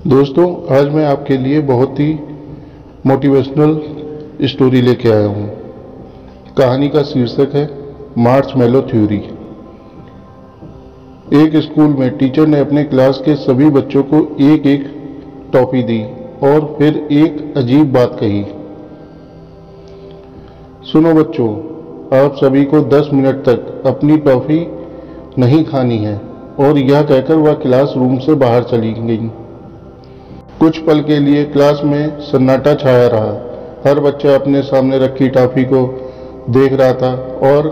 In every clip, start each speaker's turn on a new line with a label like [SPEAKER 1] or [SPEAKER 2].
[SPEAKER 1] दोस्तों, आज मैं आपके लिए बहुत ही मोटिवेशनल स्टोरी लेके आया हूँ। कहानी का शीर्षक है मार्शमैलो थ्योरी। एक स्कूल में टीचर ने अपने क्लास के सभी बच्चों को एक एक टॉफी दी और फिर एक अजीब बात कही। सुनो बच्चों, आप सभी को 10 मिनट तक अपनी टॉफी नहीं खानी है। और यह कहकर वह क्लासरूम से बाहर चली गई। कुछ पल के लिए क्लास में सन्नाटा छाया रहा। हर बच्चा अपने सामने रखी टॉफी को देख रहा था और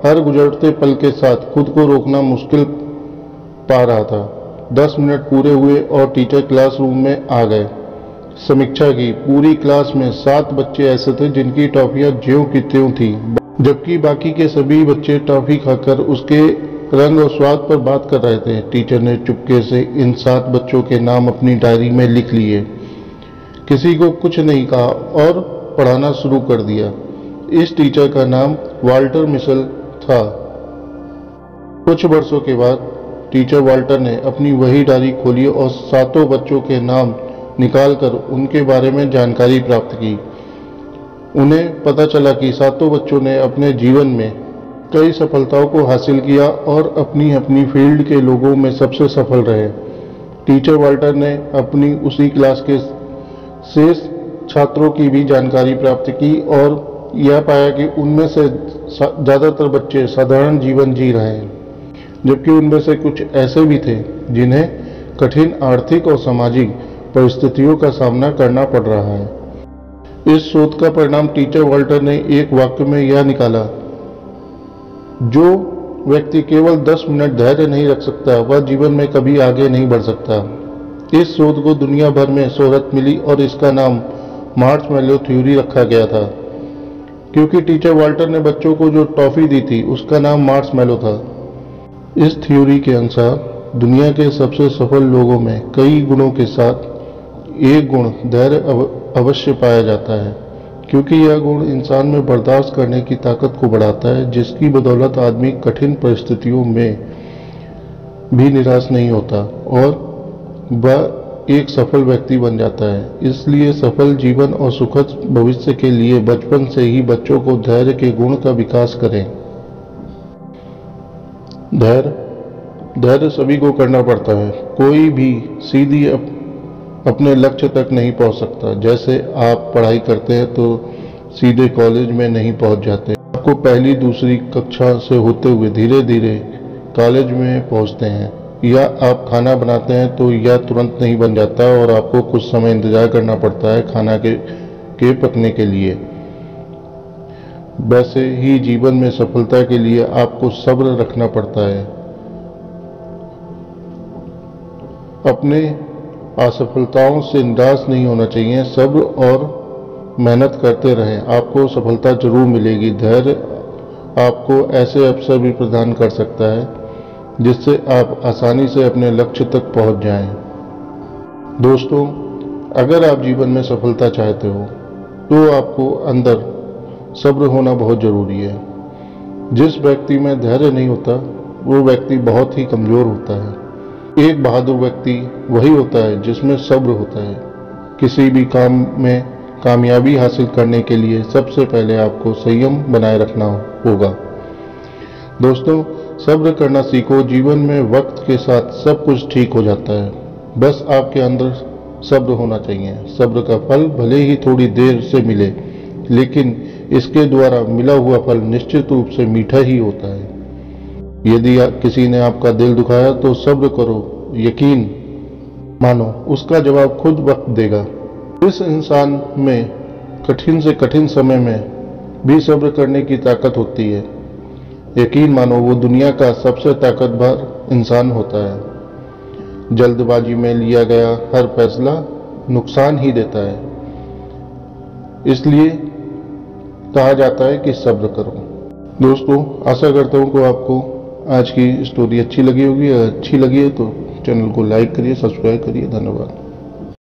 [SPEAKER 1] हर गुजरते पल के साथ खुद को रोकना मुश्किल पा रहा था। 10 मिनट पूरे हुए और टीचर क्लासरूम में आ गए। समीक्षा की। पूरी क्लास में 7 बच्चे ऐसे थे जिनकी टॉफियां ज्यों की त्यों थी, जबकि बाकी के सभी बच्चे टॉफी खाकर उसके रंग और स्वाद पर बात कर रहे थे। टीचर ने चुपके से इन 7 बच्चों के नाम अपनी डायरी में लिख लिए। किसी को कुछ नहीं कहा और पढ़ाना शुरू कर दिया। इस टीचर का नाम वाल्टर मिशेल था। कुछ वर्षों के बाद टीचर वाल्टर ने अपनी वही डायरी खोली और 7 बच्चों के नाम निकालकर उनके बारे में जानकारी प्राप्त की। उन्हें पता चला कि 7 बच्चों ने अपने जीवन में कई सफलताओं को हासिल किया और अपनी अपनी फील्ड के लोगों में सबसे सफल रहे। टीचर वाल्टर ने अपनी उसी क्लास के शेष छात्रों की भी जानकारी प्राप्त की और यह पाया कि उनमें से ज़्यादातर बच्चे साधारण जीवन जी रहे हैं, जबकि उनमें से कुछ ऐसे भी थे जिन्हें कठिन आर्थिक और सामाजिक परिस्थितियों का सामना करना पड़ रहा है। इस शोध का परिणाम टीचर वाल्टर ने एक वाक्य में यह निकाला: जो व्यक्ति केवल 10 मिनट धैर्य नहीं रख सकता वह जीवन में कभी आगे नहीं बढ़ सकता। इस शोध को दुनिया भर में शोहरत मिली और इसका नाम मार्शमैलो थ्योरी रखा गया था, क्योंकि टीचर वाल्टर ने बच्चों को जो टॉफी दी थी उसका नाम मार्शमैलो था। इस थ्योरी के अनुसार दुनिया के सबसे सफल लोगों में कई गुणों के साथ एक गुण धैर्य अवश्य पाया जाता है, क्योंकि यह गुण इंसान में बर्दाश्त करने की ताकत को बढ़ाता है, जिसकी बदौलत आदमी कठिन परिस्थितियों में भी निराश नहीं होता और वह एक सफल व्यक्ति बन जाता है। इसलिए सफल जीवन और सुखद भविष्य के लिए बचपन से ही बच्चों को धैर्य के गुण का विकास करें। धैर्य सभी को करना पड़ता है। कोई भी सीधी अपने लक्ष्य तक नहीं पहुंच सकता। जैसे आप पढ़ाई करते हैं तो सीधे कॉलेज में नहीं पहुंच जाते। आपको पहली दूसरी कक्षा से होते हुए धीरे धीरे कॉलेज में पहुंचते हैं। या आप खाना बनाते हैं तो यह तुरंत नहीं बन जाता और आपको कुछ समय इंतजार करना पड़ता है खाना के पकने के लिए। वैसे ही जीवन में सफलता के लिए आपको सब्र रखना पड़ता है। अपने असफलताओं से निराश नहीं होना चाहिए। सब्र और मेहनत करते रहें, आपको सफलता जरूर मिलेगी। धैर्य आपको ऐसे अवसर भी प्रदान कर सकता है जिससे आप आसानी से अपने लक्ष्य तक पहुंच जाएं। दोस्तों, अगर आप जीवन में सफलता चाहते हो तो आपको अंदर सब्र होना बहुत जरूरी है। जिस व्यक्ति में धैर्य नहीं होता वो व्यक्ति बहुत ही कमजोर होता है। एक बहादुर व्यक्ति वही होता है जिसमें सब्र होता है। किसी भी काम में कामयाबी हासिल करने के लिए सबसे पहले आपको संयम बनाए रखना होगा। दोस्तों, सब्र करना सीखो। जीवन में वक्त के साथ सब कुछ ठीक हो जाता है। बस आपके अंदर सब्र होना चाहिए। सब्र का फल भले ही थोड़ी देर से मिले, लेकिन इसके द्वारा मिला हुआ फल निश्चित रूप से मीठा ही होता है। यदि किसी ने आपका दिल दुखाया तो सब्र करो, यकीन मानो उसका जवाब खुद वक्त देगा। इस इंसान में कठिन से कठिन समय में भी सब्र करने की ताकत होती है। यकीन मानो वो दुनिया का सबसे ताकतवर इंसान होता है। जल्दबाजी में लिया गया हर फैसला नुकसान ही देता है। इसलिए कहा जाता है कि सब्र करो। दोस्तों, आशा करता हूँ कि आपको आज की स्टोरी अच्छी लगी होगी। अगर अच्छी लगी है तो चैनल को लाइक करिए, सब्सक्राइब करिए। धन्यवाद।